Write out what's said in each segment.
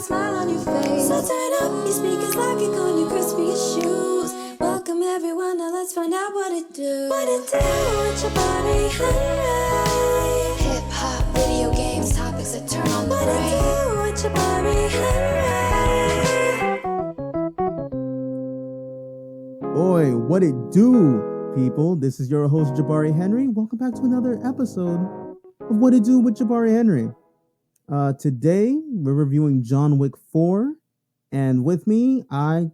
smile on your face. So turn up your speakers like it on your crispy shoes. Welcome everyone, now let's find out what it do. What it do with Jabari Henry. Hip hop, video games, topics that turn on the brain. What it do with Jabari Henry. Boy, what it do, people? This is your host, Jabari Henry. Welcome back to another episode of What It Do with Jabari Henry. Today, we're reviewing John Wick 4. And with me, I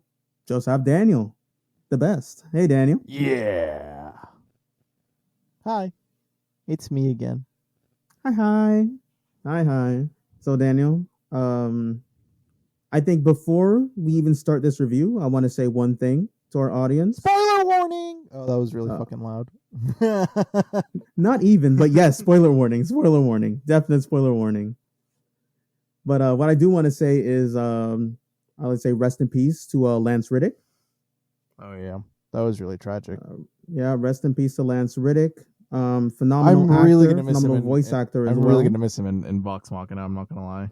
just have Daniel, the best. Hey, Daniel. Yeah. Hi. It's me again. Hi. So, Daniel, I think before we even start this review, I want to say one thing to our audience. Spoiler warning! Oh, that was really fucking loud. Not even, but yes, spoiler warning. Definite spoiler warning. But what I do want to say is, I would say rest in peace to Lance Riddick. Oh, yeah. That was really tragic. Yeah, rest in peace to Lance Riddick. Phenomenal I'm actor, really gonna miss him. Phenomenal voice actor as I'm well. really going to miss him in Vox Machina, I'm not going to lie.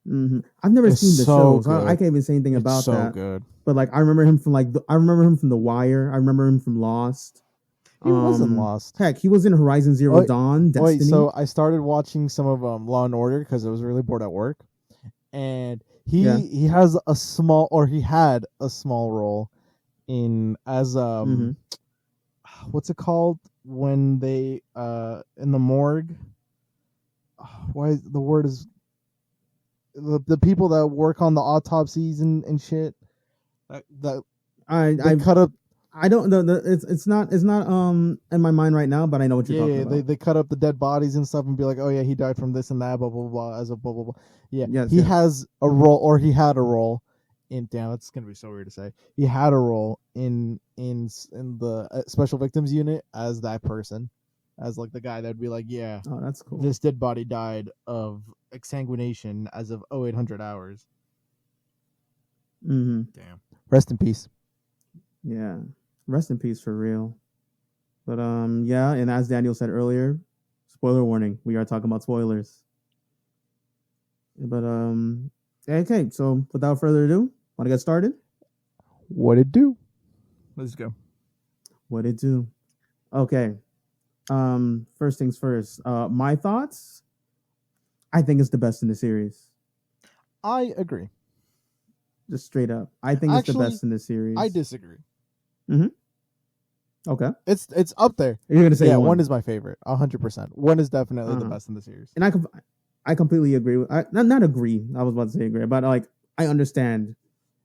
Mm-hmm. I've never It's seen the so show, so I can't even say anything about so that. Good. But like, I remember him from The Wire. I remember him from Lost. He wasn't Lost. Heck, he was in Horizon Zero Dawn, Destiny. Wait, so I started watching some of Law and Order because I was really bored at work, and he had a small role in what's it called when they in the morgue? Why the word is the people that work on the autopsies and shit. That I cut up. I don't know. It's not in my mind right now, but I know what you're talking about. They cut up the dead bodies and stuff and be like, oh yeah, he died from this and that, blah blah blah, as a blah blah blah. Yeah, yes, he has a role, or he had a role in. Damn, it's gonna be so weird to say. He had a role in the special victims unit as that person, as like the guy that'd be like, yeah, oh, that's cool. This dead body died of exsanguination as of 0800 hours. Mm-hmm. Damn. Rest in peace. Yeah. Rest in peace for real. But yeah, and as Daniel said earlier, spoiler warning. We are talking about spoilers. But okay, so without further ado, want to get started? What it do? Let's go. What it do? Okay. First things first. My thoughts. I think it's the best in the series. I agree. Just straight up. I think it's the best in the series. I disagree. Mm-hmm. Okay. It's up there. You're gonna say one is my favorite. 100%. One is definitely the best in the series. And I completely agree with. Not agree. I was about to say agree, but like I understand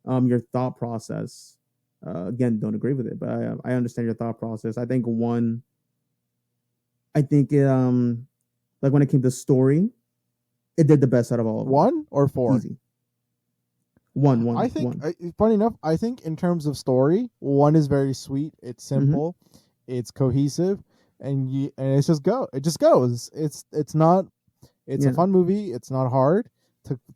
your thought process. Again, don't agree with it, but I understand your thought process. I think one. I think like when it came to story, it did the best out of all of them. 1 or 4? Easy. One. I think, funny enough, I think in terms of story, 1 is very sweet. It's simple, it's cohesive, and it just goes. It's a fun movie. It's not hard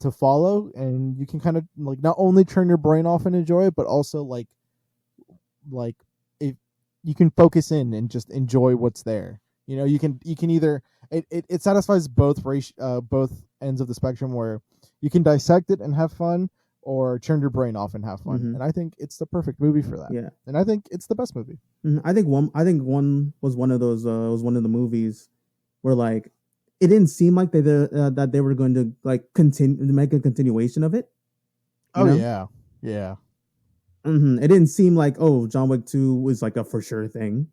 to follow, and you can kind of like not only turn your brain off and enjoy it, but also like if you can focus in and just enjoy what's there. You know, you can either it satisfies both ends of the spectrum, where you can dissect it and have fun, or turn your brain off and have fun. And I think it's the perfect movie for that. Yeah. And I think it's the best movie. I think one was one of those was one of the movies where like it didn't seem like that they were going to like continue to make a continuation of it. Oh know? Yeah. It didn't seem like John Wick 2 was like a for sure thing.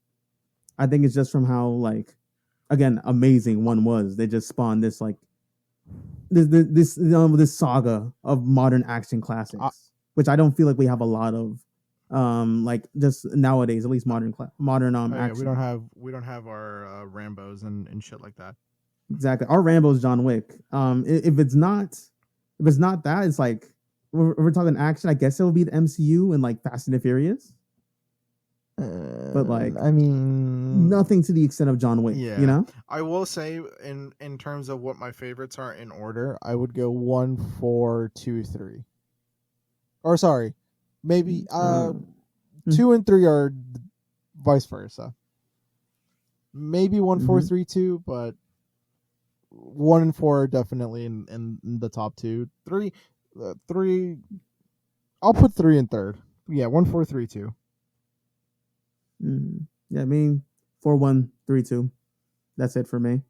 I think it's just from how like again amazing 1 was. They just spawned this like this saga of modern action classics, which I don't feel like we have a lot of, like just nowadays, at least modern action. We don't have our Rambos and shit like that. Exactly, our Rambo's John Wick. If it's not that, it's like we're talking action. I guess it will be the MCU and like Fast and the Furious. But like, I mean, nothing to the extent of John Wick. Yeah, you know. I will say in terms of what my favorites are in order, I would go 1, 4, 2, 3. Or sorry, maybe 2 and 3 are vice versa. Maybe 1, 4, 3, 2, but 1 and 4 are definitely in the top two. Three. I'll put 3 in third. Yeah, 1, 4, 3, 2. Yeah, I mean 4, 1, 3, 2. That's it for me.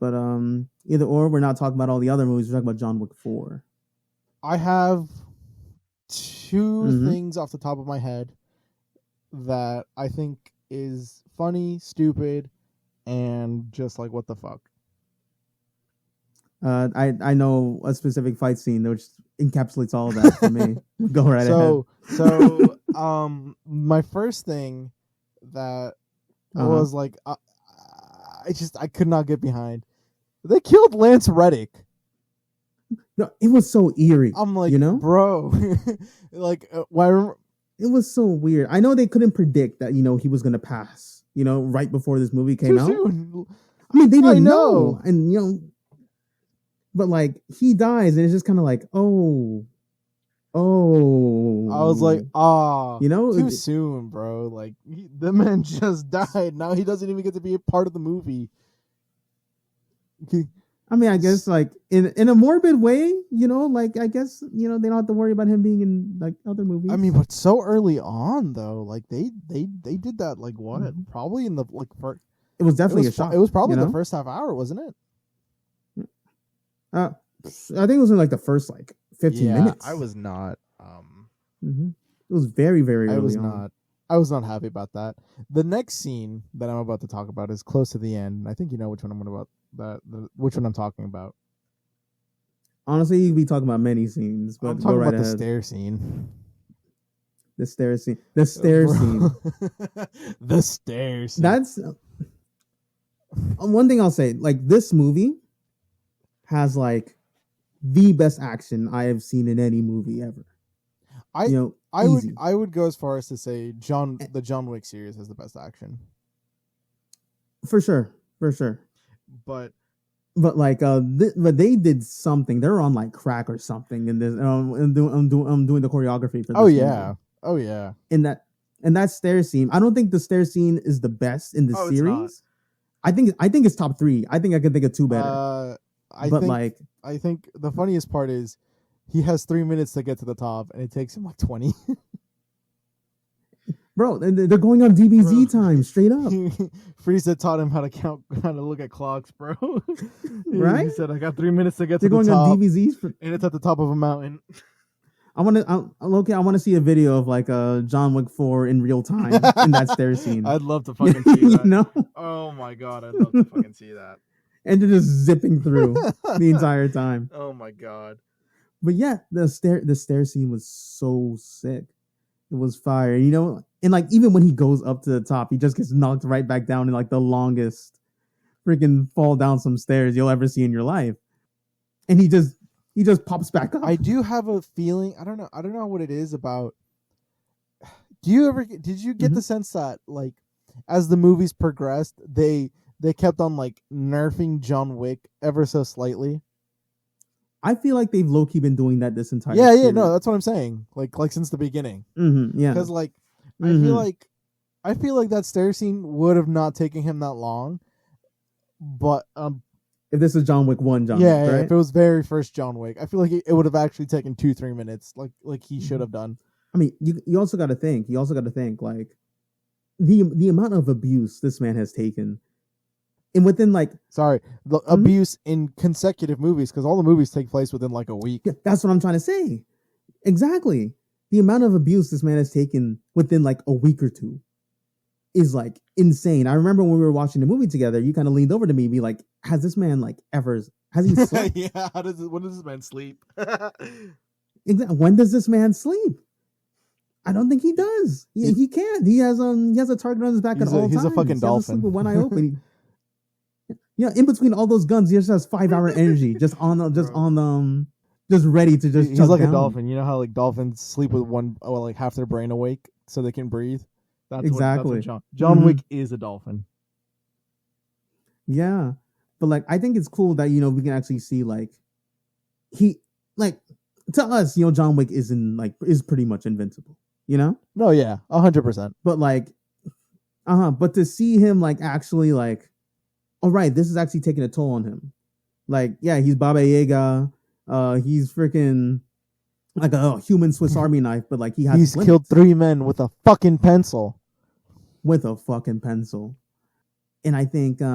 But either or, we're not talking about all the other movies. We're talking about John Wick 4. I have two things off the top of my head that I think is funny, stupid, and just like what the fuck. I know a specific fight scene which encapsulates all of that for me. Go right ahead. So my first thing that was like, I could not get behind. They killed Lance Reddick. No, it was so eerie. I'm like, bro, like, why? It was so weird. I know they couldn't predict that, he was gonna pass, right before this movie came out. Soon. I mean, they didn't know, and but like he dies, and it's just kind of like, oh. I was like, too soon, bro. Like the man just died. Now he doesn't even get to be a part of the movie. I mean, I guess like in a morbid way, like I guess they don't have to worry about him being in like other movies. I mean, but so early on though, like they did that like what? Probably in the like first. It was definitely a shock. It was probably the first half hour, wasn't it? I think it was in like the first like 15 minutes. I was not. It was very, very early I was not happy about that. The next scene that I'm about to talk about is close to the end. I think you know which one which one I'm talking about. Honestly, you could be talking about many scenes, but I'm talking about the stair scene. The stair scene. The stair scene. The stair scene. That's one thing I'll say. Like this movie has like the best action I have seen in any movie ever. I would go as far as to say the John Wick series has the best action. For sure. But like but they did something. They're on like crack or something in this. I'm doing the choreography for this. Oh yeah. In that stair scene, I don't think the stair scene is the best in the series. I think it's top 3. I think I could think of 2 better. I think the funniest part is he has 3 minutes to get to the top, and it takes him like 20. Bro, they're going on DBZ time, straight up. Frieza taught him how to look at clocks, bro. Right? He said, "I got 3 minutes to get they're to the top." They're going on DBZs, and it's at the top of a mountain. I want to see a video of like John Wick 4 in real time in that stair scene. I'd love to fucking see that. . Oh my god, I'd love to fucking see that. And they're just zipping through the entire time. Oh my god. But yeah, the stair scene was so sick. It was fire. And like even when he goes up to the top, he just gets knocked right back down in like the longest freaking fall down some stairs you'll ever see in your life. And he just pops back up. I do have a feeling, I don't know what it is about. Did you get the sense that like as the movies progressed, they kept on like nerfing John Wick ever so slightly? I feel like they've low-key been doing that this entire series. No, that's what I'm saying. Like since the beginning. Yeah. Because like I feel like that stair scene would have not taken him that long. But if this is John Wick 1, Wick, right? If it was very first John Wick, I feel like it would have actually taken 2-3 minutes, like he should have done. I mean, you also got to think. You also got to think like the amount of abuse this man has taken. And within like the abuse in consecutive movies, because all the movies take place within like a week. Yeah, that's what I'm trying to say. Exactly. The amount of abuse this man has taken within like a week or two is like insane. I remember when we were watching the movie together, you kind of leaned over to me and be like, has this man like has he slept? Yeah, when does this man sleep? Exactly. When does this man sleep? I don't think he does. He can't. He has a target on his back at all times. He's a fucking dolphin. With one eye open. In between all those guns, he just has 5-hour energy, just ready to just. He's like down. A dolphin. You know how like dolphins sleep with half their brain awake so they can breathe. That's exactly. What John Wick is a dolphin. Yeah, but like I think it's cool that we can actually see like he like to us John Wick is pretty much invincible. No, yeah, 100%. But like, but to see him like actually like oh right, this is actually taking a toll on him. Like, yeah, he's Baba Yaga. He's freaking like a human Swiss Army knife, but like He's killed 3 men with a fucking pencil. with a fucking pencil. And I think they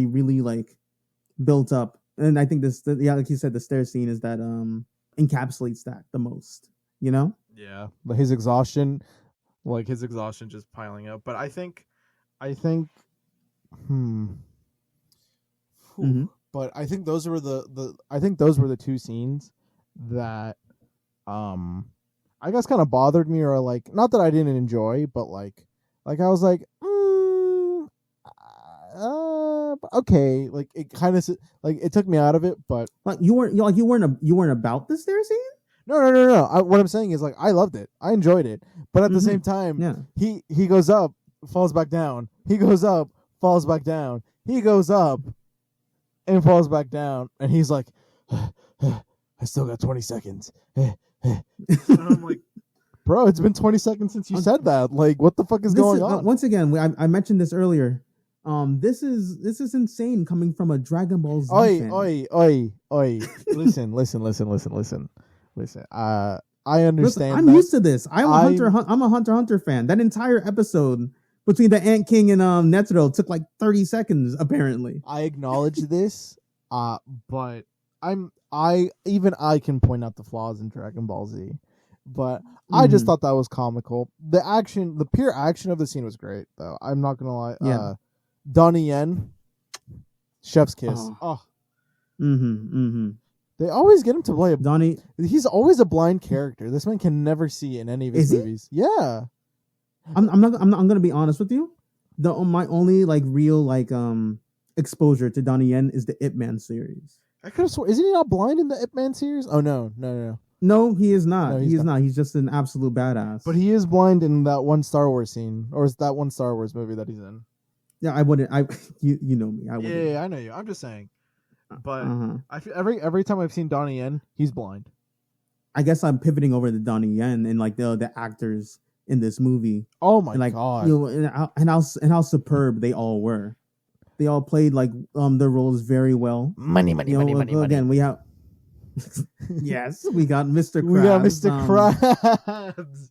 really like built up, and I think like you said, the stair scene is that encapsulates that the most, you know. Yeah, but his exhaustion just piling up. But I think hmm Mhm. but I think those were the 2 scenes that I guess kind of bothered me, or like, not that I didn't enjoy, but like I was like, okay, like it kind of like it took me out of it, but Like you weren't about the stair scene. no. What I'm saying is, like, I loved it, I enjoyed it, but at the same time, Yeah. he goes up, falls back down, he goes up, falls back down, he goes up, and falls back down, and he's like, I still got 20 seconds. And I'm like, bro, it's been 20 seconds since you said that. Like, what the fuck is going on? Once again, I mentioned this earlier. This is insane coming from a Dragon Ball Z fan. Oi. Listen. I understand. Listen, I'm used to this. I'm a Hunter x Hunter fan. That entire episode between the Ant King and Netero took like 30 seconds apparently. I acknowledge this, but I can point out the flaws in Dragon Ball Z. But I just thought that was comical. The pure action of the scene was great, though. I'm not gonna lie. Yeah. Donnie Yen, chef's kiss. They always get him to play Donnie. He's always a blind character. This man can never see in any of his movies. Yeah. I'm gonna be honest with you. My only like real like exposure to Donnie Yen is the Ip Man series. I could have sworn, isn't he not blind in the Ip Man series? Oh no. No, he is not. No, he is not. He's just an absolute badass. But he is blind in that one Star Wars scene, or is that one Star Wars movie that he's in? Yeah, I wouldn't. You know me. I wouldn't. Yeah, I know you. I'm just saying. But I feel every time I've seen Donnie Yen, he's blind. I guess I'm pivoting over to Donnie Yen and like the actors in this movie. Oh my god! You know, and how superb they all were. They all played like their roles very well. Money. Again, we have. Yes, we got Mr. Krabs. We got Mr. Krabs.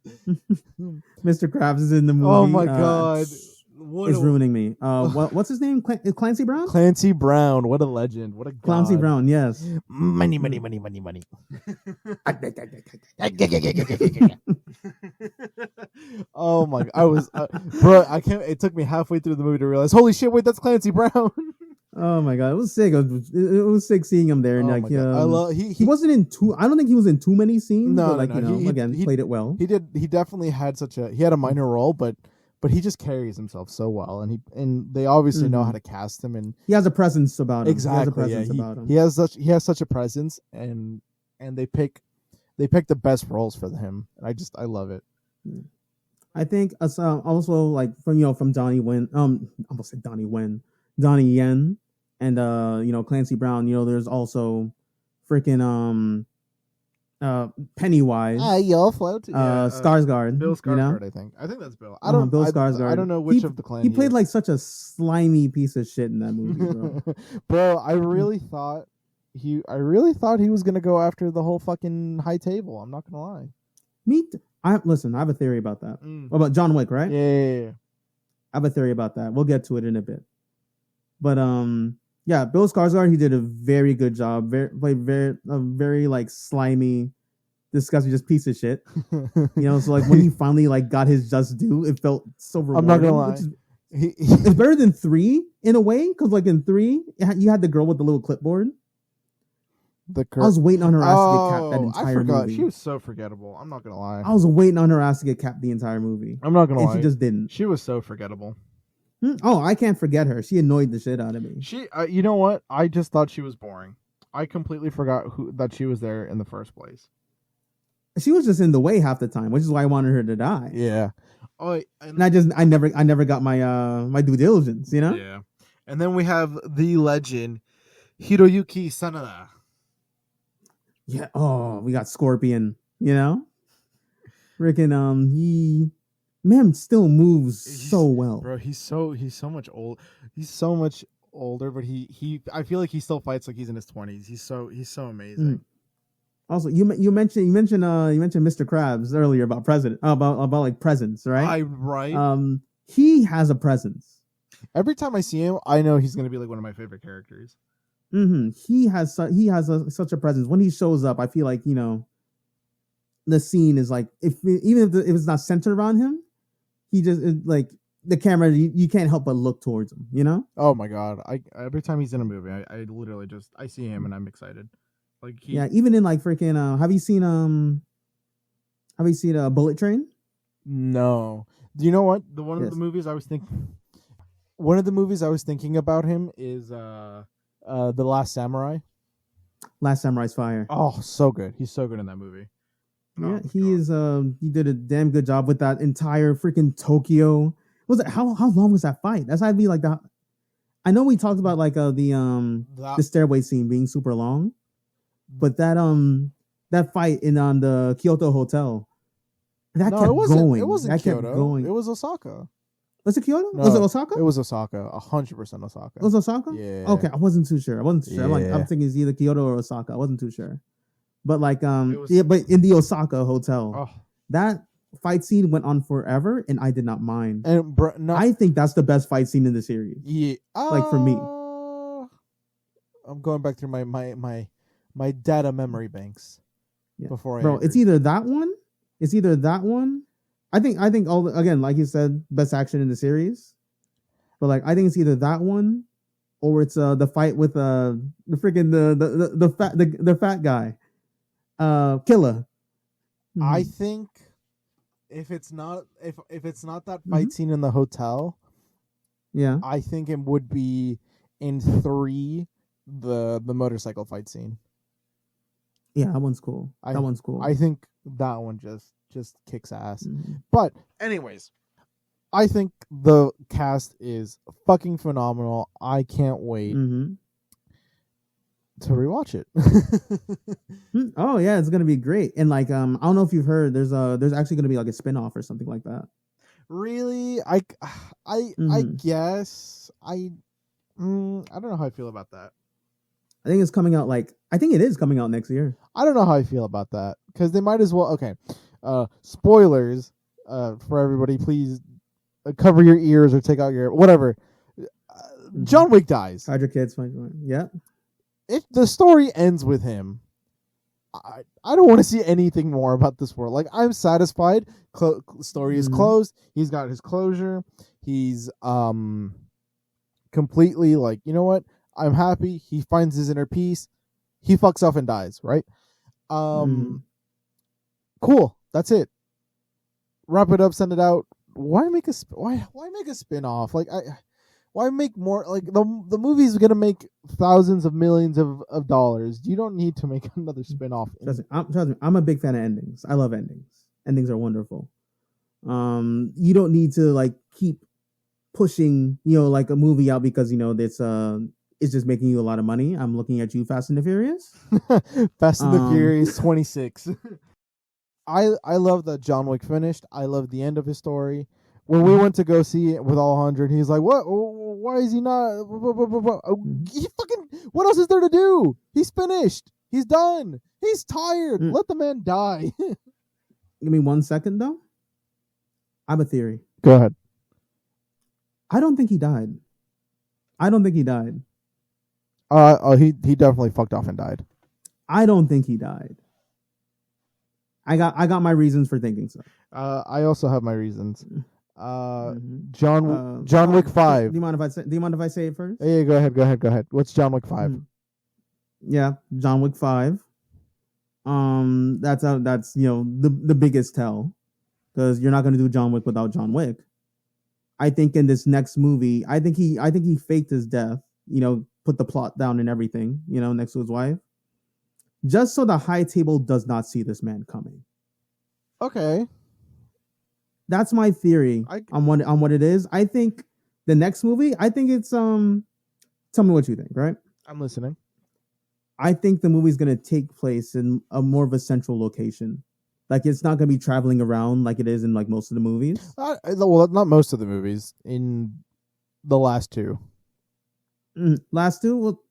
Mr. Krabs is in the movie. Oh my god. It's ruining me. What's his name? Clancy Brown? Clancy Brown. What a legend. What a god. Clancy Brown, yes. Money. Oh my god. I was bro, I can't. It took me halfway through the movie to realize, holy shit, wait, that's Clancy Brown. Oh my god, it was sick. It was sick seeing him there. And like, I love. He wasn't in too. I don't think he was in too many scenes. No, but like, no. He played it well. He did. He definitely had he had a minor role, but he just carries himself so well, and they obviously know how to cast him, and he has a presence about him. Exactly. He has such a presence, and they pick the best roles for him. And I love it. I think also like from Donnie Yen, almost said Donnie Yen, and Clancy Brown. There's also freaking Pennywise. You'll float. Skarsgård. Bill Skarsgård, I think that's Bill. Bill Skarsgård. I don't know which of the clan. He played like such a slimy piece of shit in that movie, bro. Bro, I really thought he was gonna go after the whole fucking high table. I'm not gonna lie. I have a theory about that. What about John Wick, right? Yeah. I have a theory about that. We'll get to it in a bit. But yeah, Bill Skarsgård, he did a very good job. Very like slimy, disgusting, just piece of shit. So like when he finally like got his just due, it felt so rewarding. I'm not gonna lie. It's better than 3 in a way, because like in 3, you had the girl with the little clipboard. I was waiting on her ass to get capped that entire movie. She was so forgettable. I'm not gonna lie. I was waiting on her ass to get capped the entire movie. I'm not gonna lie. She just didn't. She was so forgettable. Oh, I can't forget her. She annoyed the shit out of me. She, you know what? I just thought she was boring. I completely forgot that she was there in the first place. She was just in the way half the time, which is why I wanted her to die. Yeah. And I never got my my due diligence. Yeah. And then we have the legend Hiroyuki Sanada. Yeah. Oh, we got Scorpion. Freaking man still moves so well. Bro, he's so much old. He's so much older, but he I feel like he still fights like he's in his 20s. He's so amazing. Also, you mentioned Mr. Krabs earlier about like presence, right? Right. He has a presence. Every time I see him, I know he's gonna be like one of my favorite characters. He has such a presence. When he shows up, I feel like the scene is like if it's not centered around him, he just like the camera. You can't help but look towards him. Oh my god! Every time he's in a movie, I literally just I see him and I'm excited. Like even in like freaking have you seen Bullet Train? No. Do you know what? One of the movies I was thinking about him is The Last Samurai. Last Samurai's fire. Oh, so good. He's so good in that movie. Yeah, he did a damn good job with that entire freaking Tokyo. Was it how long was that fight? That's gotta be like that. I know we talked about like the stairway scene being super long, but that fight in the Kyoto hotel that kept going. It wasn't that Kyoto. Kept going. It was Osaka. Was it Kyoto? No, was it Osaka? It was Osaka. 100% Osaka. It was Osaka? Yeah. Okay, I wasn't too sure. I'm Yeah. thinking it's either Kyoto or Osaka. I wasn't too sure. But like but in the Osaka hotel, that fight scene went on forever, and I did not mind. And I think that's the best fight scene in the series. Yeah. Like for me. I'm going back through my data memory banks. Yeah. Before I Bro, it's either that one. I think again, like you said, best action in the series. But like I think it's either that one or it's the fight with the freaking the fat guy. Killer. I think if it's not that fight scene in the hotel, yeah, I think it would be in 3 the motorcycle fight scene. Yeah, that one's cool. That one's cool. I think that one just kicks ass. But anyways, I think the cast is fucking phenomenal. I can't wait to rewatch it. Oh yeah, it's gonna be great. And like I don't know if you've heard, there's actually gonna be like a spin-off or something like that. Really? I guess I don't know how I feel about that. I think it's coming out I think it is coming out next year. I don't know how I feel about that because they might as well. Okay, spoilers for everybody. Please cover your ears or take out your whatever. John Wick dies. Hide your kids. Yeah. If the story ends with him, I don't want to see anything more about this world. Like I'm satisfied. Story is closed. He's got his closure. He's completely like, you know what? I'm happy. He finds his inner peace. He fucks off and dies, right? Cool. That's it. Wrap it up, send it out. Why make a spin-off? Like why make more? Like the movie's gonna make thousands of millions of dollars. You don't need to make another spin-off. Trust me, I'm a big fan of endings. I love endings. Endings are wonderful. You don't need to like keep pushing, like a movie out because it's just making you a lot of money. I'm looking at you, Fast and the Furious. Fast and the Furious 26. I love that John Wick finished. I love the end of his story. When we went to go see it with all 100, he's like, "What? Why is he not? He fucking. What else is there to do? He's finished. He's done. He's tired. Let the man die." Give me 1 second though. I have a theory. Go ahead. I don't think he died. He definitely fucked off and died. I don't think he died. I got my reasons for thinking so. I also have my reasons. John Wick 5. Do you mind if I say it first? Yeah, go ahead. What's John Wick 5? Yeah, John Wick 5. That's the biggest tell, because you're not going to do John Wick without John Wick. I think in this next movie, I think he faked his death, put the plot down and everything, next to his wife, just so the high table does not see this man coming. Okay. That's my theory on what it is. I think the next movie, I think it's tell me what you think, right? I'm listening. I think the movie's going to take place in a more of a central location. Like it's not gonna be traveling around like it is in like most of the movies. Well, not most of the movies. In the last two. Last two, well,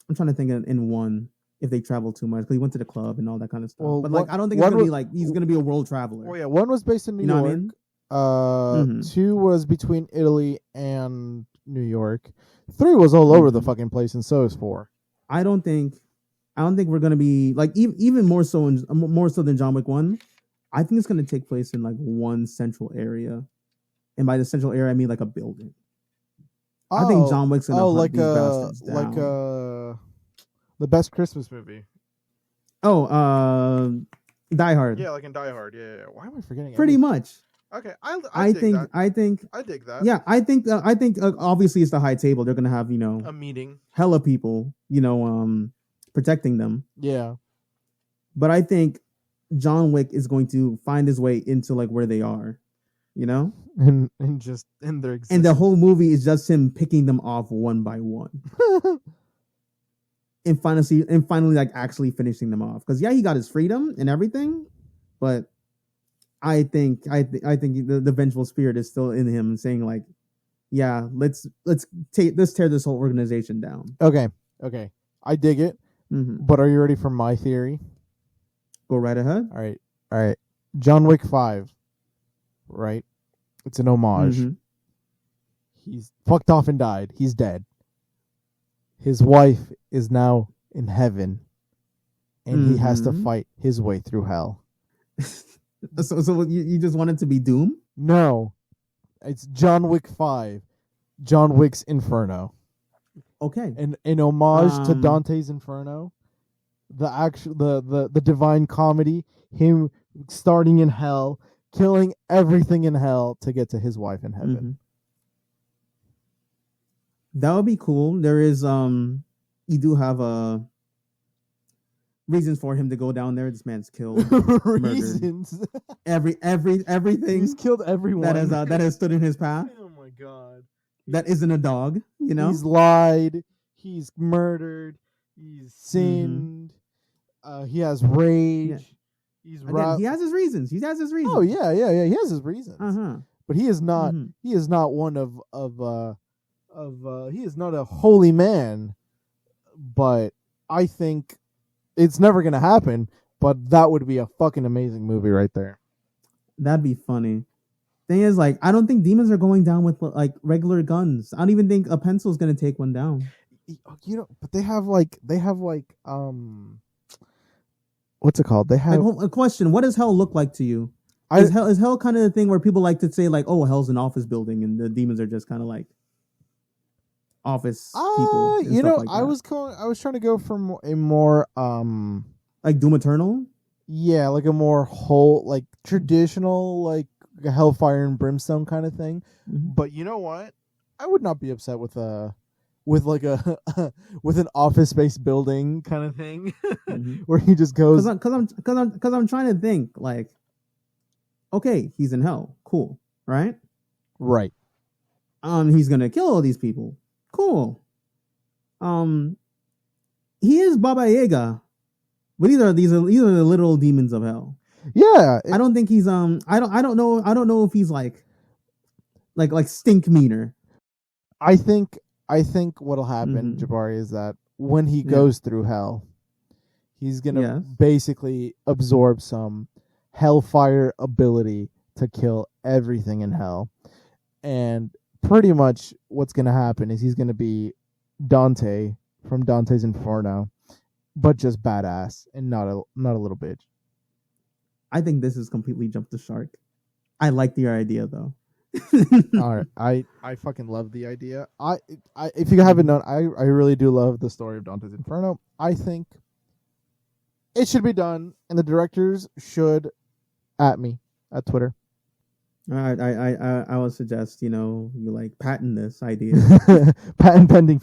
I'm trying to think in one if they travel too much because he went to the club and all that kind of stuff. Well, but like I don't think it's gonna be like he's gonna be a world traveler. Well, yeah, one was based in New York. What I mean? 2 was between Italy and New York. 3 was all over the fucking place, and so is 4. I don't think we're gonna be like even more so than John Wick 1. I think it's gonna take place in like one central area, and by the central area I mean like a building. I think John Wick's gonna hunt these bastards down. Like the best Christmas movie. Die Hard. Yeah, like in Die Hard. Yeah. Why am I forgetting? Pretty much. Okay, I dig that. Yeah, I think obviously it's the high table. They're gonna have a meeting, hella people, protecting them. Yeah, but I think John Wick is going to find his way into like where they are, and just in their existence. And the whole movie is just him picking them off one by one, and finally like actually finishing them off. Because he got his freedom and everything, but I think the vengeful spirit is still in him, saying like, yeah, let's tear this whole organization down. Okay, I dig it. But are you ready for my theory? Go right ahead. All right. John Wick 5, right? It's an homage. He's fucked off and died. He's dead. His wife is now in heaven, and he has to fight his way through hell. So you just want it to be Doom? No, it's John Wick 5, John Wick's Inferno. Okay, an homage to Dante's Inferno, the divine comedy, him starting in hell, killing everything in hell to get to his wife in heaven. That would be cool. There is you do have reasons for him to go down there. This man's killed. Reasons. Everything. He's killed everyone that has stood in his path. Oh my god. That isn't a dog. He's lied. He's murdered. He's sinned. He has rage. Yeah. He has his reasons. Oh yeah. He has his reasons. But he is not. He is not one of. He is not a holy man. But I think it's never gonna happen, but that would be a fucking amazing movie right there. That'd be funny. Thing is, like, I don't think demons are going down with like regular guns. I don't even think a pencil is gonna take one down. But they have what's it called? They have a question. What does hell look like to you? Is hell kind of the thing where people like to say like, oh, hell's an office building, and the demons are just kind of like office people. I was trying to go for a more like Doom Eternal. Yeah, like a more whole, like traditional, like hellfire and brimstone kind of thing. But you know what? I would not be upset with with an office space building kind of thing where he just goes. Because I'm trying to think like, okay, he's in hell, cool, right? Right. He's gonna kill all these people. Cool. He is Baba Yaga, but these are the literal demons of hell. Yeah, I don't think he's I don't know if he's like stink meaner. I think what'll happen, Jabari, is that when he goes through hell, he's gonna basically absorb some hellfire ability to kill everything in hell, and pretty much what's going to happen is he's going to be Dante from Dante's Inferno, but just badass and not a little bitch. I think this is completely jumped the shark. I like the idea though. All right, I fucking love the idea. I if you haven't known, I really do love the story of Dante's Inferno. I think it should be done, and the directors should at me at Twitter. I would suggest you like patent this idea. patent pending.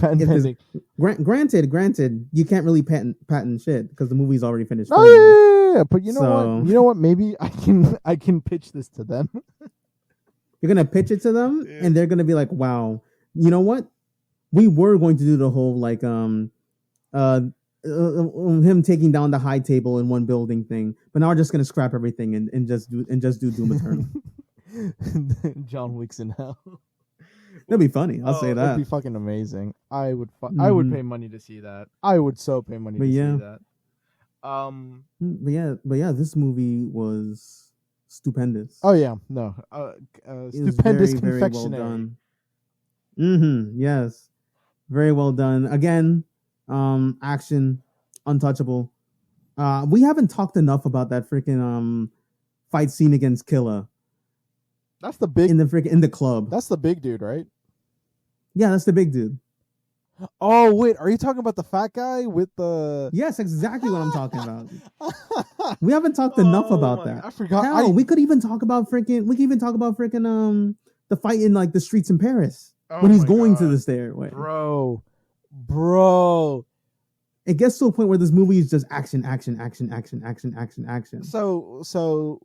Granted, you can't really patent shit because the movie's already finished. Oh yeah, but you know what? Maybe I can pitch this to them. You're gonna pitch it to them, and they're gonna be like, "Wow, you know what? We were going to do the whole like him taking down the high table in one building thing, but now we're just gonna scrap everything and just do Doom Eternal. John Wick's in hell. That'd be funny. I'll say that. That'd be fucking amazing. I would pay money to see that. I would so pay money to see that. But yeah, this movie was stupendous. Oh yeah, no, stupendous very, confectionery. Very well done. Yes, very well done. Again, action, untouchable. We haven't talked enough about that freaking fight scene against Killa. That's the big in the club. That's the big dude, right? Yeah, that's the big dude. Oh wait, are you talking about the fat guy with the? Yes, exactly what I'm talking about. We haven't talked enough about that. I forgot. Hell, we could even talk about freaking the fight in like the streets in Paris when he's going to the stairway. Bro. It gets to a point where this movie is just action. So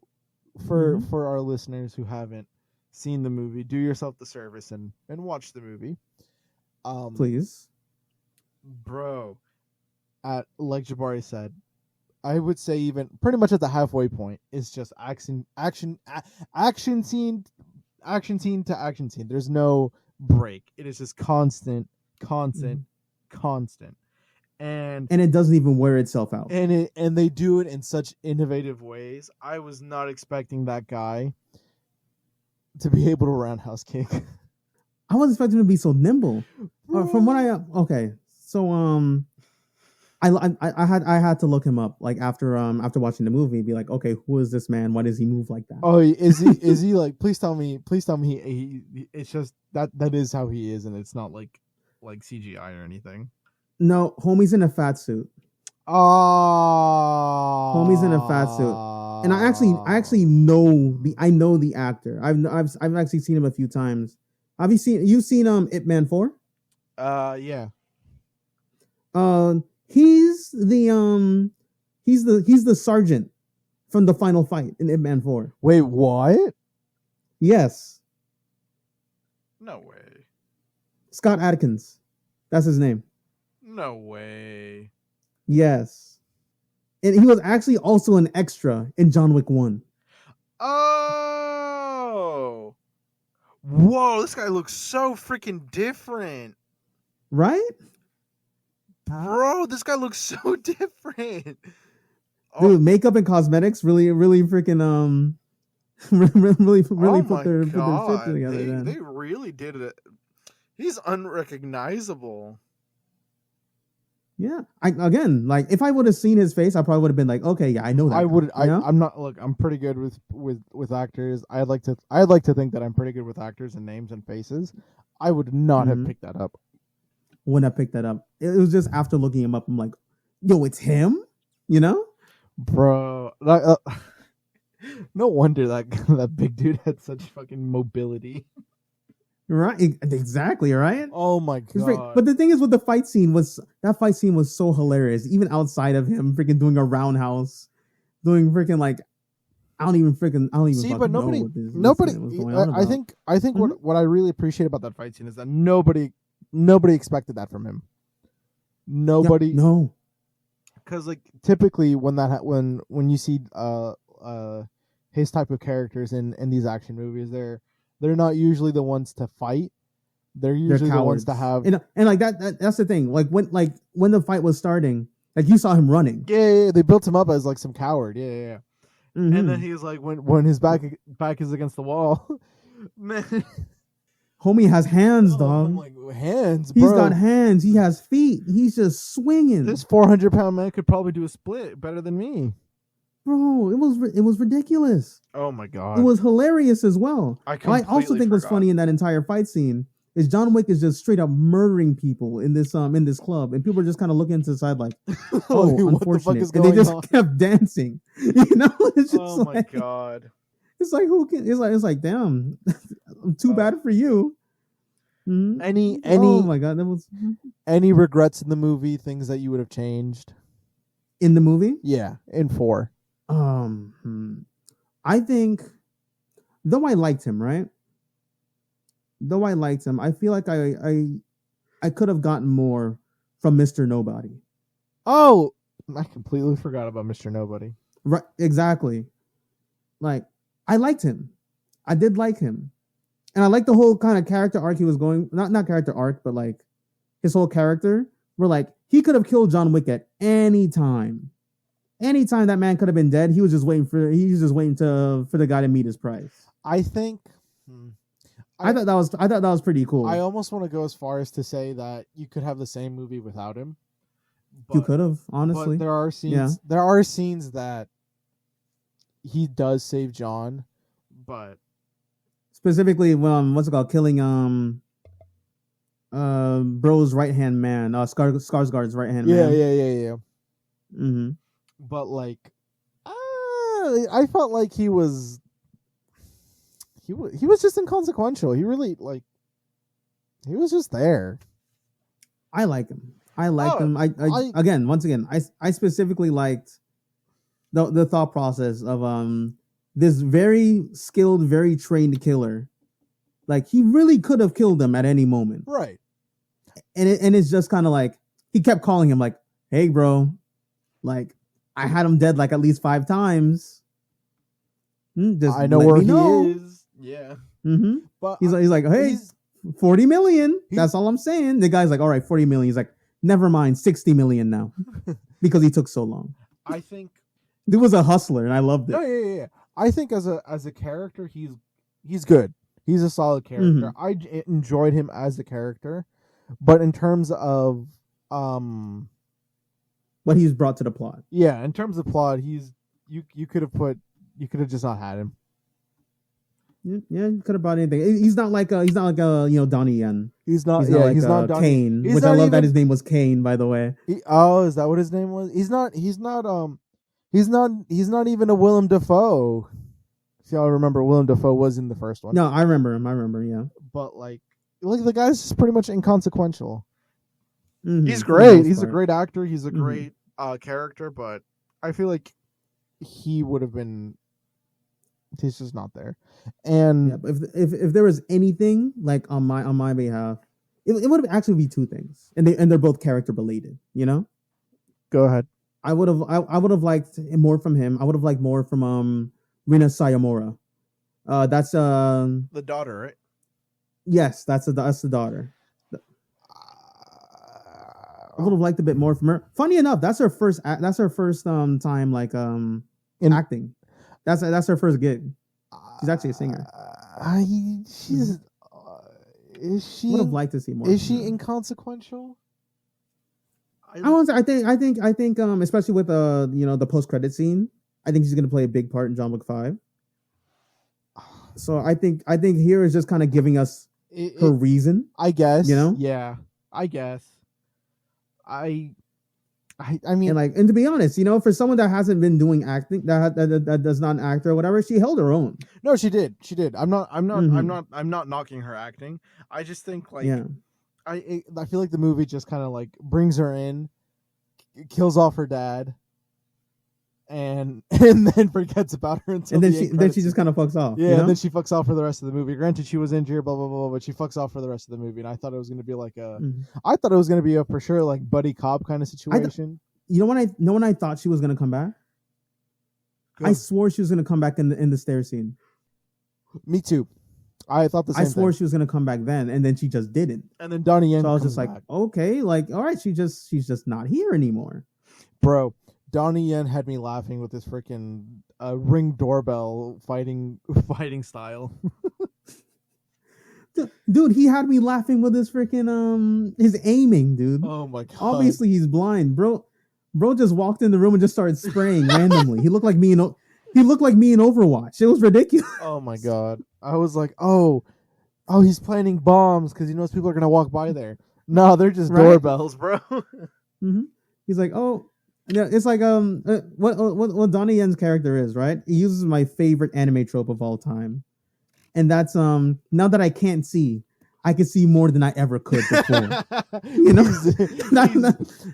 for our listeners who haven't seen the movie, do yourself the service and watch the movie. Please. Bro, like Jabari said, I would say even pretty much at the halfway point is just action scene to action scene. There's no break. It is just constant. And it doesn't even wear itself out. And they do it in such innovative ways. I was not expecting that guy to be able to roundhouse kick. I wasn't expecting him to be so nimble. From what I had to look him up like after watching the movie, be like, okay, who is this man? Why does he move like that? Oh, is he like? Please tell me he it's just that is how he is, and it's not like CGI or anything. No, homie's in a fat suit. Oh, homie's in a fat suit, and I actually know the actor. I've actually seen him a few times. Have you seen Ip Man 4? Yeah. He's the sergeant from the final fight in Ip Man 4. Wait, what? Yes. No way. Scott Adkins. That's his name. No way. Yes. And he was actually also an extra in John Wick 1. Oh. Whoa, this guy looks so freaking different. Right? Bro, this guy looks so different. Dude, makeup and cosmetics really freaking really put their shit together. They really did it. He's unrecognizable. Yeah. If I would have seen his face, I probably would have been like, okay, yeah, I know that. I'm not. Look, I'm pretty good with actors. I'd like to think that I'm pretty good with actors and names and faces. I would not have picked that up. Wouldn't have picked that up. It was just after looking him up, I'm like, yo, it's him? You know? Bro. No wonder that big dude had such fucking mobility. Right, exactly, right? Oh my god! But the thing is, with the fight scene was so hilarious. Even outside of him, freaking doing a roundhouse, doing freaking like, I don't even see. But nobody. I think what I really appreciate about that fight scene is that nobody expected that from him. Nobody. Yeah, no. Because like typically when you see his type of characters in these action movies, they're not usually the ones to fight. They're usually the ones to have and like that's the thing. Like when the fight was starting, like you saw him running. Yeah, they built him up as like some coward. Yeah. Mm-hmm. And then he's like when his back is against the wall, man. Homie has hands, dog. I'm like, hands, bro. He's got hands. He has feet. He's just swinging. This 400-pound man could probably do a split better than me. Bro, it was ridiculous. Oh my god, it was hilarious as well. I also think what's funny in that entire fight scene is John Wick is just straight up murdering people in this club, and people are just kind of looking to the side like, oh, unfortunate, and they just kept dancing. You know, it's just my god. It's like who can? It's like damn, too bad for you. Mm-hmm. Oh my god, that was any regrets in the movie? Things that you would have changed in the movie? Yeah, in 4. I think, though I liked him, right? Though I liked him, I feel like I could have gotten more from Mr. Nobody. Oh, I completely forgot about Mr. Nobody. Right, exactly. Like, I liked him. I did like him. And I like the whole kind of character arc he was going, not character arc, but like his whole character, where like he could have killed John Wick at any time. Anytime that man could have been dead, he was just waiting for the guy to meet his price. I think I thought that was pretty cool. I almost want to go as far as to say that you could have the same movie without him. You could have, honestly. But there are scenes. Yeah. There are scenes that he does save John, but specifically, what's it called? Killing bro's right hand man, Skarsgård's right hand man. Yeah. Mm-hmm. But like, I felt like he was just inconsequential. He really he was just there. I like him. I specifically liked the thought process of this very skilled, very trained killer. Like, he really could have killed him at any moment, right? And it's just kind of like he kept calling him like, "Hey, bro, like I had him dead like at least 5 times. I know where he is." Yeah. Mm-hmm. But he's like, "Hey, 40 million. That's all I'm saying." The guy's like, "All right, 40 million." He's like, "Never mind, 60 million now," because he took so long. I think he was a hustler, and I loved it. No, yeah. I think as a character, he's good. He's a solid character. Mm-hmm. I enjoyed him as a character, but in terms of what he's brought to the plot, yeah, in terms of plot, you could have just not had him. Yeah, you could have brought anything. He's not like Donnie Yen. He's not Donnie. Kane, He's which not I love even, that his name was Kane, by the way. Is that what his name was? He's not even a Willem Dafoe. See, I remember Willem Dafoe was in the first one. No, I remember him. Yeah, but like the guy's just pretty much inconsequential. Mm-hmm. He's great. He's a great actor. He's a great character, but I feel like he would have been. He's just not there. And yeah, if there was anything like on my behalf, it would actually be 2 things, and they're both character related. You know, go ahead. I would have liked more from him. I would have liked more from Rina Sayamura. That's the daughter, right? Yes, that's the daughter. I would have liked a bit more from her. Funny enough, that's her first time like in acting. That's her first gig. She's actually a singer. Is she? Would have liked to see more. Is she inconsequential? I think especially with the post credit scene, I think she's gonna play a big part in John Wick 5. So I think here is just kind of giving us her reason. I guess. Yeah, I guess. I and mean, and to be honest, for someone that hasn't been doing acting, that does not act or whatever, she held her own. No, she did. I'm not knocking her acting. I just think I feel like the movie just kind of brings her in, kills off her dad, and then forgets about her until then she just kind of fucks off. Yeah, and then she fucks off for the rest of the movie. Granted, she was injured, blah blah blah, but she fucks off for the rest of the movie. And I thought it was going to be I thought it was going to be a for sure buddy cop kind of situation. When I thought she was going to come back, I swore she was going to come back in the stair scene. Me too. I thought the same. I swore she was going to come back then, and then she just didn't. And then Donnie Yen. So I was just like, okay, all right, she's just not here anymore, bro. Donnie Yen had me laughing with his freaking Ring doorbell fighting style. Dude, he had me laughing with his freaking his aiming, dude. Oh my god! Obviously, he's blind, bro. Bro just walked in the room and just started spraying randomly. He looked like me in Overwatch. It was ridiculous. Oh my god! I was like, oh, he's planting bombs because he knows people are gonna walk by there. No, they're just doorbells, bro. Mm-hmm. He's like, oh. Yeah, it's like what Donnie Yen's character is, right? He uses my favorite anime trope of all time, and that's now that I can't see, I can see more than I ever could before.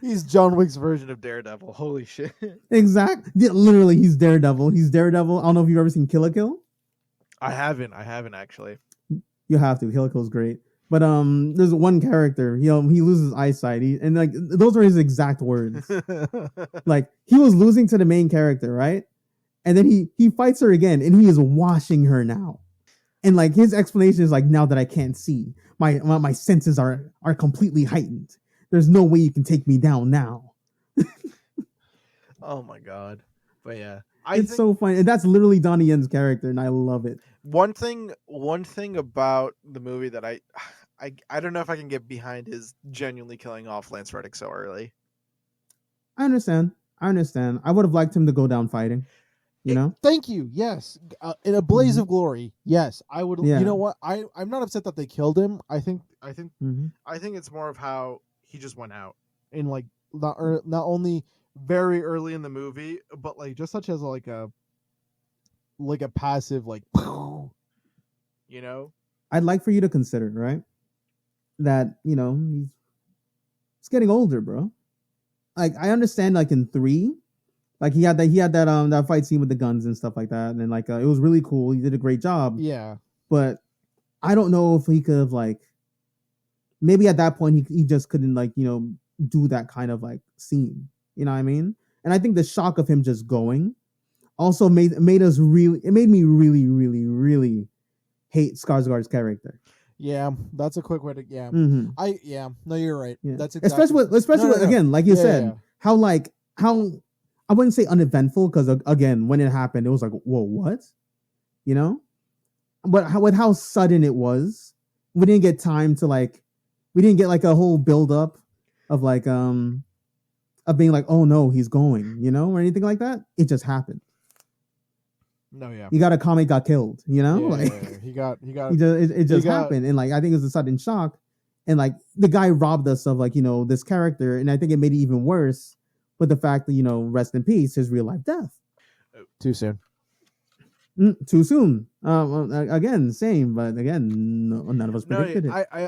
He's John Wick's version of Daredevil. Holy shit! Exactly. Yeah, literally, he's Daredevil. He's Daredevil. I don't know if you've ever seen Kill la Kill. I haven't actually. You have to. Kill la Kill is great. But there's one character, he loses eyesight, and like those were his exact words. Like he was losing to the main character, right? And then he fights her again, and he is washing her now. And like his explanation is like, now that I can't see, my senses are completely heightened. There's no way you can take me down now. Oh my god! But yeah, It's so funny, and that's literally Donnie Yen's character, and I love it. One thing about the movie that I don't know if I can get behind is genuinely killing off Lance Reddick so early. I understand. I would have liked him to go down fighting. You know? Thank you. Yes, in a blaze of glory. Yes, I would. Yeah. You know what? I'm not upset that they killed him. I think It's more of how he just went out in like not only very early in the movie, but like just such as like a passive like, you know. I'd like for you to consider, right, that he's getting older, bro. Like I understand, like in 3, like he had that fight scene with the guns and stuff like that, and then like it was really cool. He did a great job. Yeah, but I don't know if he could have like maybe at that point he just couldn't like do that kind of like scene. You know what I mean? And I think the shock of him just going also made me really, really, really hate Skarsgård's character. Yeah, that's a quick way to No, you're right. Yeah. That's exactly especially again, like you said, how I wouldn't say uneventful, because again, when it happened, it was like, whoa, what? But with how sudden it was, we didn't get time to we didn't get like a whole build up of like of being like, oh no, he's going, or anything like that. It just happened. No, yeah. You got a comic got killed, He got it just happened, and like I think it was a sudden shock, and like the guy robbed us of like this character, and I think it made it even worse with the fact that rest in peace, his real life death. Too soon. Too soon. Again, same, but again, none of us predicted it. I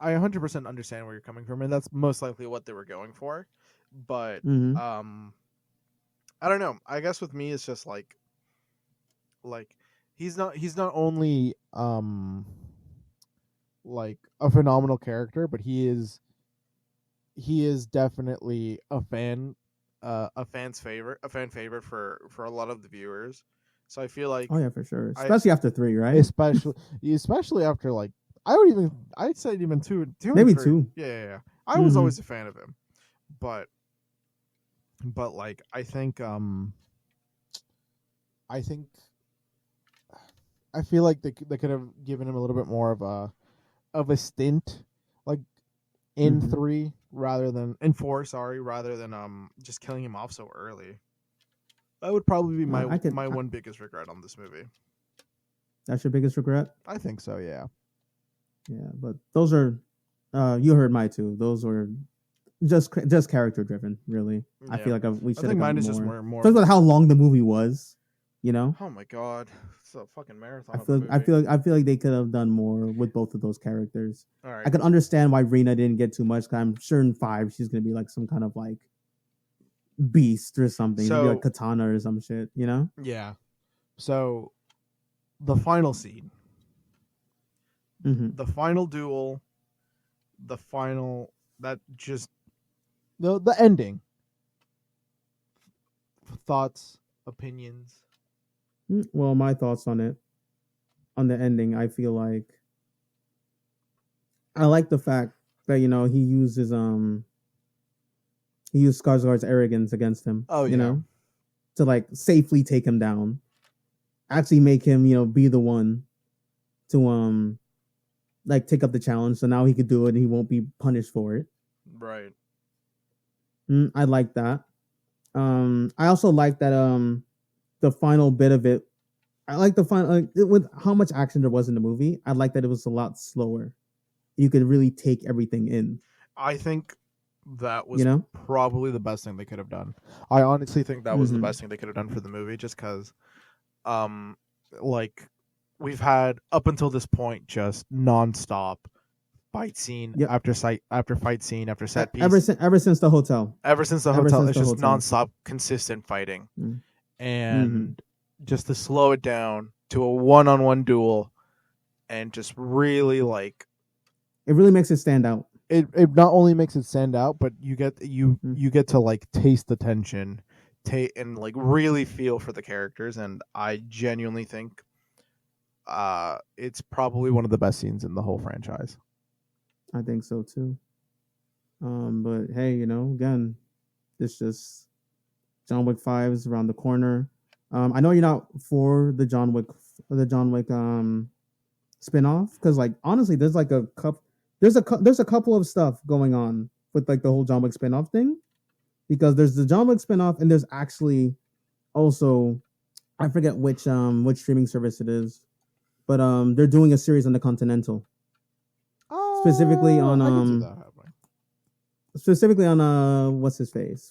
100% understand where you're coming from, and that's most likely what they were going for. But I don't know. I guess with me, it's just like he's not only like a phenomenal character, but he is definitely a fan favorite for a lot of the viewers. So I feel like, oh yeah, for sure, especially after 3, right? Especially after like I'd say even 2, maybe 3. 2. Yeah. I was always a fan of him, but like I feel like they could have given him a little bit more of a stint, like in 3 rather than in 4, rather than just killing him off so early. That would probably be my one biggest regret on this movie. That's your biggest regret? I think so, yeah. Yeah, but those are you heard my 2. Those were just character driven, really. Yeah. I feel like we should have gotten more. Just more Think about how long the movie was, Oh my god, it's a fucking marathon. I feel like they could have done more with both of those characters. All right. I can understand why Rena didn't get too much. Cause I'm sure in 5 she's gonna be like some kind of like beast or something. Maybe like Katana or some shit. Yeah. So the final scene, the final duel, the ending. Thoughts, opinions. Well, my thoughts on it, on the ending, I feel like I like the fact that he uses he used Skarsgård's arrogance against him. Oh yeah. To like safely take him down, actually make him be the one to like take up the challenge. So now he could do it and he won't be punished for it. Right. I like that. I also like that the final bit of it. I like the final with how much action there was in the movie. I like that it was a lot slower. You could really take everything in. I think that was probably the best thing they could have done. I honestly think that was the best thing they could have done for the movie, just because, like, we've had up until this point just nonstop fight scene after fight scene after set piece. Ever since the hotel. It's just nonstop, consistent fighting, and just to slow it down to a one-on-one duel, and just really like It really makes it stand out. It not only makes it stand out, but you get Mm-hmm. you get to like taste the tension, and like really feel for the characters. And I genuinely think, it's probably one of the best scenes in the whole franchise. I think so too. But hey, you know, again, it's just John Wick 5 is around the corner. I know you're not for the John Wick spin-off, because like honestly, there's like there's a couple of stuff going on with like the whole John Wick spin-off thing, because there's the John Wick spin-off and there's actually also, I forget which streaming service it is, but they're doing a series on the Continental. Specifically on I can see that happening. Specifically on what's his face?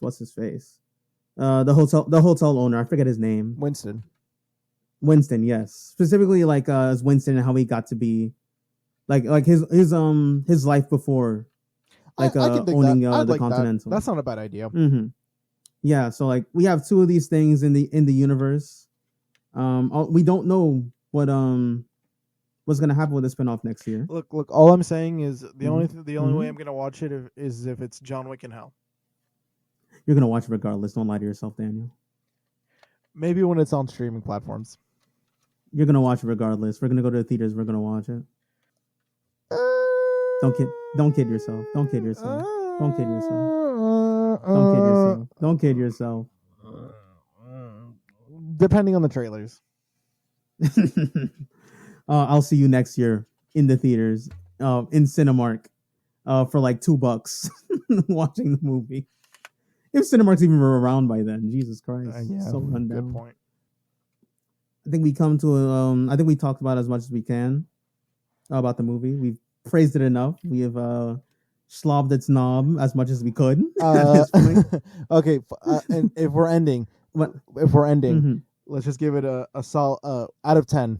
The hotel owner, I forget his name. Winston, yes. Specifically like as Winston and how he got to be like his life before I can dig owning that. the like Continental. That's not a bad idea. Mm-hmm. Yeah, so like we have two of these things in the universe. We don't know what's gonna happen with the spinoff next year. Look. All I'm saying is the Mm-hmm. only way I'm gonna watch it is if it's John Wick in hell. You're gonna watch it regardless. Don't lie to yourself, Daniel. Maybe when it's on streaming platforms. You're gonna watch it regardless. We're gonna go to the theaters. We're gonna watch it. Don't kid yourself. Don't kid yourself. Don't kid yourself. Don't kid yourself. Don't kid yourself. Depending on the trailers. I'll see you next year in the theaters, in Cinemark, for like $2 watching the movie. If Cinemark's even around by then, Jesus Christ, so run down. Good point. I think we come to I think we talked about as much as we can about the movie. We've praised it enough. We have slobbed its knob as much as we could. At this point. Okay, and if we're ending, Mm-hmm. let's just give it a solid out of 10.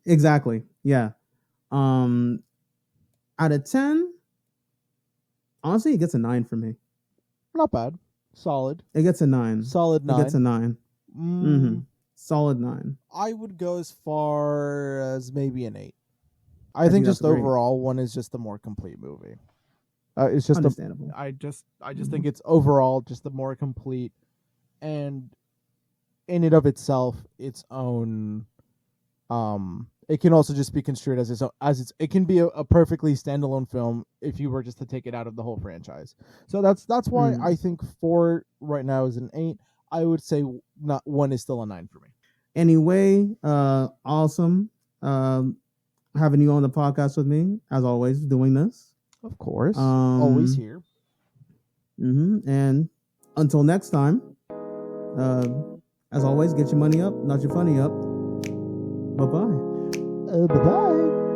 Exactly. Yeah. Out of 10, honestly, it gets a 9 for me. Not bad. Solid. It gets a 9. Solid 9. It gets a 9. Mm-hmm. Solid 9. I would go as far as maybe an 8. I think just overall, one is just the more complete movie. It's just understandable. I just think it's overall just the more complete, and in and of itself, its own. It can also just be construed as it can be a perfectly standalone film if you were just to take it out of the whole franchise. So that's why I think 4 right now is an 8. I would say not 1 is still a 9 for me. Anyway, awesome. Having you on the podcast with me, as always, doing this. Of course. Always here. Mm-hmm. And until next time, as always, get your money up, not your funny up. Bye-bye. Bye-bye.